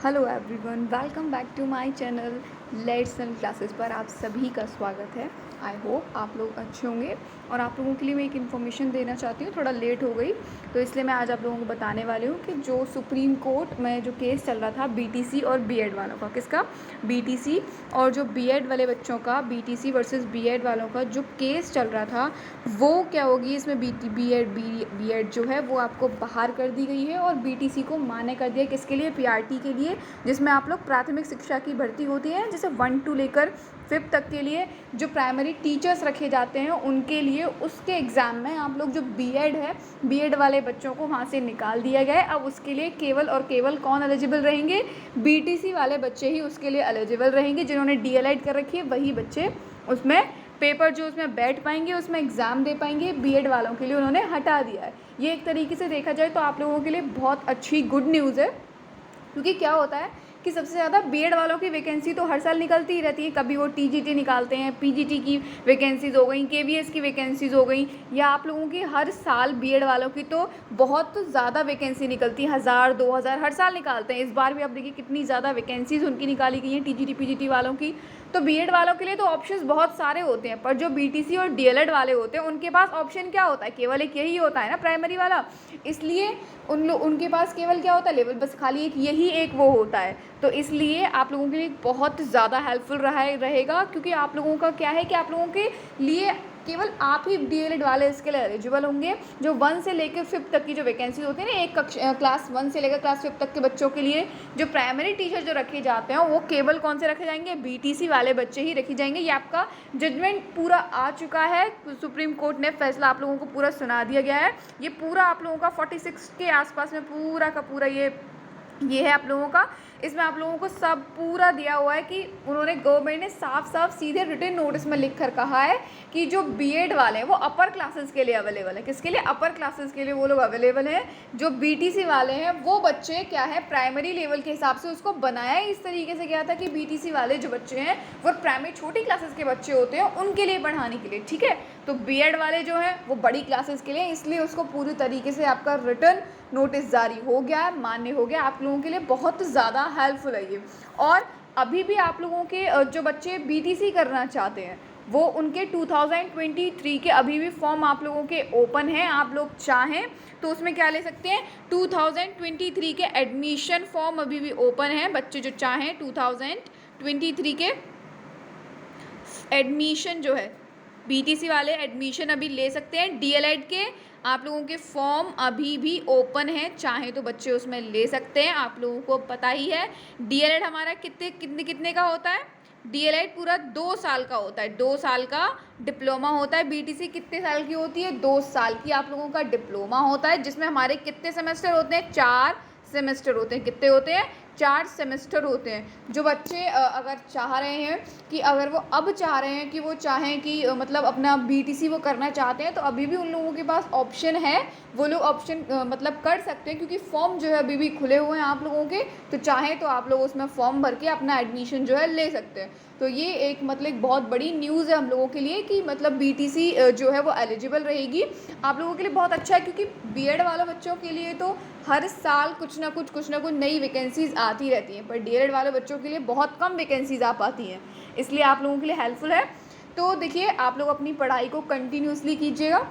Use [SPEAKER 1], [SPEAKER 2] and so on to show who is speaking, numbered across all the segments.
[SPEAKER 1] Hello everyone, welcome back to my channel let's learn classes पर आप सभी का स्वागत है। आई होप आप लोग अच्छे होंगे। और आप लोगों के लिए मैं एक इन्फॉर्मेशन देना चाहती हूँ, थोड़ा लेट हो गई तो इसलिए मैं आज आप लोगों को बताने वाली हूँ कि जो सुप्रीम कोर्ट में जो केस चल रहा था बीटीसी और बीएड वालों का, किसका, बीटीसी और जो बीएड वाले बच्चों का, बीटीसी वर्सेस बीएड वालों का जो केस चल रहा था वो क्या होगी, इसमें बीएड जो है वो आपको बाहर कर दी गई है और बीटीसी को मान्य कर दिया किसके लिए, पीआरटी के लिए, जिसमें आप लोग प्राथमिक शिक्षा की भर्ती होती है, जैसे 1 to लेकर 5th तक के लिए जो प्राइमरी टीचर्स रखे जाते हैं उनके लिए उसके एग्ज़ाम में आप लोग जो बीएड है, बीएड वाले बच्चों को वहाँ से निकाल दिया गया है। अब उसके लिए केवल और केवल कौन एलिजिबल रहेंगे, बीटीसी वाले बच्चे ही उसके लिए एलिजिबल रहेंगे। जिन्होंने डीएलएड कर रखी है वही बच्चे उसमें पेपर जो उसमें बैठ पाएंगे, उसमें एग्ज़ाम दे पाएंगे। बीएड वालों के लिए उन्होंने हटा दिया है। ये एक तरीके से देखा जाए तो आप लोगों के लिए बहुत अच्छी गुड न्यूज़ है, क्योंकि क्या होता है कि सबसे ज़्यादा बीएड वालों की वैकेंसी तो हर साल निकलती ही रहती है। कभी वो टीजीटी निकालते हैं, पीजीटी की वैकेंसीज़ हो गई, केवीएस की वैकेंसीज़ हो गई, या आप लोगों की हर साल बीएड वालों की तो बहुत ज़्यादा वैकेंसी निकलती है, 1000 2000 हर साल निकालते हैं। इस बार भी आप देखिए कितनी ज़्यादा वैकेंसीज़ उनकी निकाली गई हैं टीजीटी पीजीटी वालों की। तो बीएड वालों के लिए तो ऑप्शंस बहुत सारे होते हैं, पर जो बीटीसी और डीएलएड वाले होते हैं उनके पास ऑप्शन क्या होता है, केवल एक यही होता है ना, प्राइमरी वाला। इसलिए उनके पास केवल क्या होता है, लेवल, बस खाली एक यही एक वो होता है। तो इसलिए आप लोगों के लिए बहुत ज़्यादा हेल्पफुल रहेगा, क्योंकि आप लोगों का क्या है कि आप लोगों के लिए केवल आप ही डीएलएड वाले इसके लिए एलिजिबल होंगे। जो 1 से लेकर 5th तक की जो वैकेंसी होती है ना, एक क्लास 1 से लेकर क्लास 5th तक के बच्चों के लिए जो प्राइमरी टीचर जो रखे जाते हैं वो केवल कौन से रखे जाएंगे, बीटीसी वाले बच्चे ही रखे जाएंगे। ये आपका जजमेंट पूरा आ चुका है, सुप्रीम कोर्ट ने फैसला आप लोगों को पूरा सुना दिया गया है। ये पूरा आप लोगों का 46 के आसपास में पूरा का पूरा ये है आप लोगों का। इसमें आप लोगों को सब पूरा दिया हुआ है कि उन्होंने, गवर्नमेंट ने साफ साफ सीधे रिटन नोटिस में लिख कर कहा है कि जो बीएड वाले हैं वो अपर क्लासेस के लिए अवेलेबल है। किसके लिए, अपर क्लासेस के लिए वो लोग अवेलेबल हैं। जो बीटीसी वाले हैं वो बच्चे क्या है, प्राइमरी लेवल के हिसाब से उसको बनाया इस तरीके से गया था कि बीटीसी वाले जो बच्चे हैं वो प्राइमरी छोटी क्लासेस के बच्चे होते हैं उनके लिए पढ़ाने के लिए, ठीक है। तो बीएड वाले जो हैं वो बड़ी क्लासेस के लिए, इसलिए उसको पूरी तरीके से आपका रिटर्न नोटिस जारी हो गया है, मान्य हो गया। आप लोगों के लिए बहुत ज़्यादा हेल्पफुल है ये। और अभी भी आप लोगों के जो बच्चे बीटीसी करना चाहते हैं वो उनके 2023 के अभी भी फॉर्म आप लोगों के ओपन हैं। आप लोग चाहें तो उसमें क्या ले सकते हैं, 2023 के एडमिशन फॉर्म अभी भी ओपन हैं। बच्चे जो चाहें 2023 के एडमिशन जो है, बीटीसी वाले एडमिशन अभी ले सकते हैं। डीएलएड के आप लोगों के फॉर्म अभी भी ओपन हैं, चाहे तो बच्चे उसमें ले सकते हैं। आप लोगों को पता ही है डीएलएड हमारा कितने का होता है, डीएलएड पूरा 2 साल का होता है, 2 साल का डिप्लोमा होता है। बीटीसी कितने साल की होती है, 2 साल की आप लोगों का डिप्लोमा होता है, जिसमें हमारे कितने सेमेस्टर होते हैं, 4 सेमेस्टर होते हैं। कितने होते हैं, 4 सेमेस्टर होते हैं। जो बच्चे अगर चाह रहे हैं कि अगर वो अब चाह रहे हैं कि वो चाहें कि मतलब अपना बीटीसी वो करना चाहते हैं, तो अभी भी उन लोगों के पास ऑप्शन है, वो लोग ऑप्शन मतलब कर सकते हैं, क्योंकि फॉर्म जो है अभी भी खुले हुए हैं आप लोगों के। तो चाहें तो आप लोग उसमें फॉर्म भर के अपना एडमिशन जो है ले सकते हैं। तो ये एक मतलब बहुत बड़ी न्यूज़ है हम लोगों के लिए कि मतलब बीटीसी जो है वो एलिजिबल रहेगी। आप लोगों के लिए बहुत अच्छा है, क्योंकि बीएड वाले बच्चों के लिए तो हर साल कुछ ना कुछ नई वैकेंसीज़ आती रहती हैं, पर डीएलएड वाले बच्चों के लिए बहुत कम वैकेंसीज़ आ पाती हैं, इसलिए आप लोगों के लिए हेल्पफुल है। तो देखिए, आप लोग अपनी पढ़ाई को कंटिन्यूसली कीजिएगा।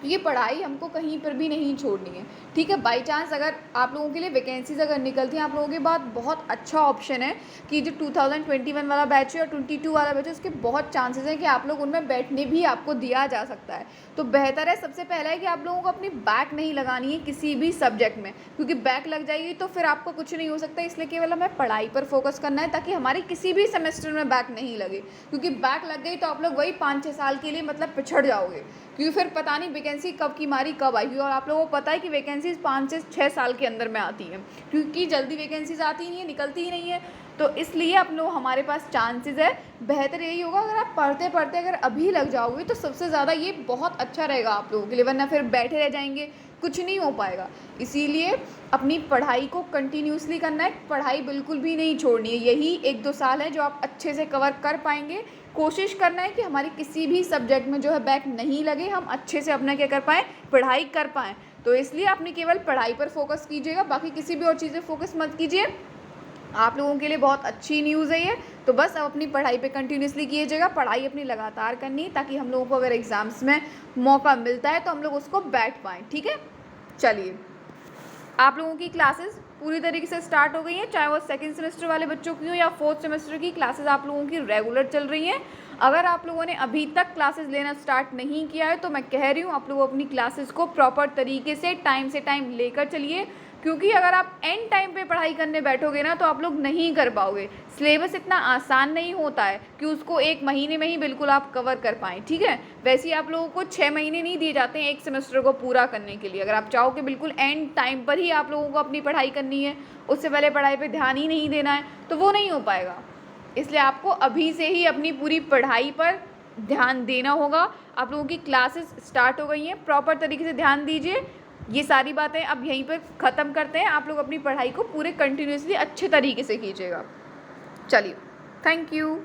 [SPEAKER 1] ये पढ़ाई हमको कहीं पर भी नहीं छोड़नी है, ठीक है। बाई चांस अगर आप लोगों के लिए वैकेंसीज अगर निकलती हैं आप लोगों के बाद, बहुत अच्छा ऑप्शन है कि जो 2021 वाला बैच है और 22 वाला बैच है, उसके बहुत चांसेस हैं कि आप लोग उनमें बैठने भी आपको दिया जा सकता है। तो बेहतर है, सबसे पहला है कि आप लोगों को अपनी बैक नहीं लगानी है किसी भी सब्जेक्ट में, क्योंकि बैक लग जाएगी तो फिर आपको कुछ नहीं हो सकता। इसलिए केवल हमें पढ़ाई पर फोकस करना है, ताकि हमारी किसी भी सेमेस्टर में बैक नहीं लगे, क्योंकि बैक लग गई तो आप लोग वही 5-6 साल के लिए मतलब पिछड़ जाओगे, क्योंकि फिर पता नहीं वैकेंसी कब की मारी कब आएगी। और आप लोगों को पता है कि वैकेंसीज 5 से 6 साल के अंदर में आती हैं, क्योंकि जल्दी वैकेंसीज आती ही नहीं है, निकलती ही नहीं है। तो इसलिए आप लोग, हमारे पास चांसेस है। बेहतर यही होगा अगर आप पढ़ते पढ़ते अगर अभी लग जाओगे तो सबसे ज़्यादा ये बहुत अच्छा रहेगा आप लोगों के लिए, वरना फिर बैठे रह जाएंगे, कुछ नहीं हो पाएगा। इसीलिए अपनी पढ़ाई को कंटिन्यूसली करना है, पढ़ाई बिल्कुल भी नहीं छोड़नी है। यही 1-2 साल है जो आप अच्छे से कवर कर पाएंगे। कोशिश करना है कि हमारी किसी भी सब्जेक्ट में जो है बैक नहीं लगे, हम अच्छे से अपना क्या कर पाएँ, पढ़ाई कर पाएँ। तो इसलिए अपनी केवल पढ़ाई पर फोकस कीजिएगा, बाकी किसी भी और चीज़ पर फोकस मत कीजिए। आप लोगों के लिए बहुत अच्छी न्यूज़ है ये। तो बस अब अपनी पढ़ाई पे कंटिन्यूसली कीजिएगा, पढ़ाई अपनी लगातार करनी है ताकि हम लोगों को अगर एग्ज़ाम्स में मौका मिलता है तो हम लोग उसको बैठ पाएँ, ठीक है। चलिए, आप लोगों की क्लासेस पूरी तरीके से स्टार्ट हो गई हैं, चाहे वो सेकंड सेमेस्टर वाले बच्चों की हो या फोर्थ सेमेस्टर की क्लासेस आप लोगों की रेगुलर चल रही हैं। अगर आप लोगों ने अभी तक क्लासेस लेना स्टार्ट नहीं किया है तो मैं कह रही हूँ आप लोग अपनी क्लासेस को प्रॉपर तरीके से टाइम लेकर चलिए, क्योंकि अगर आप एंड टाइम पे पढ़ाई करने बैठोगे ना तो आप लोग नहीं कर पाओगे। सिलेबस इतना आसान नहीं होता है कि उसको 1 महीने में ही बिल्कुल आप कवर कर पाएँ, ठीक है। वैसे ही आप लोगों को 6 महीने नहीं दिए जाते हैं एक सेमेस्टर को पूरा करने के लिए। अगर आप चाहो कि बिल्कुल एंड टाइम पर ही आप लोगों को अपनी पढ़ाई करनी है, उससे पहले पढ़ाई पर ध्यान ही नहीं देना है, तो वो नहीं हो पाएगा। इसलिए आपको अभी से ही अपनी पूरी पढ़ाई पर ध्यान देना होगा। आप लोगों की क्लासेस स्टार्ट हो गई हैं, प्रॉपर तरीके से ध्यान दीजिए। ये सारी बातें अब यहीं पर ख़त्म करते हैं। आप लोग अपनी पढ़ाई को पूरे कंटिन्यूसली अच्छे तरीके से कीजिएगा। चलिए, थैंक यू।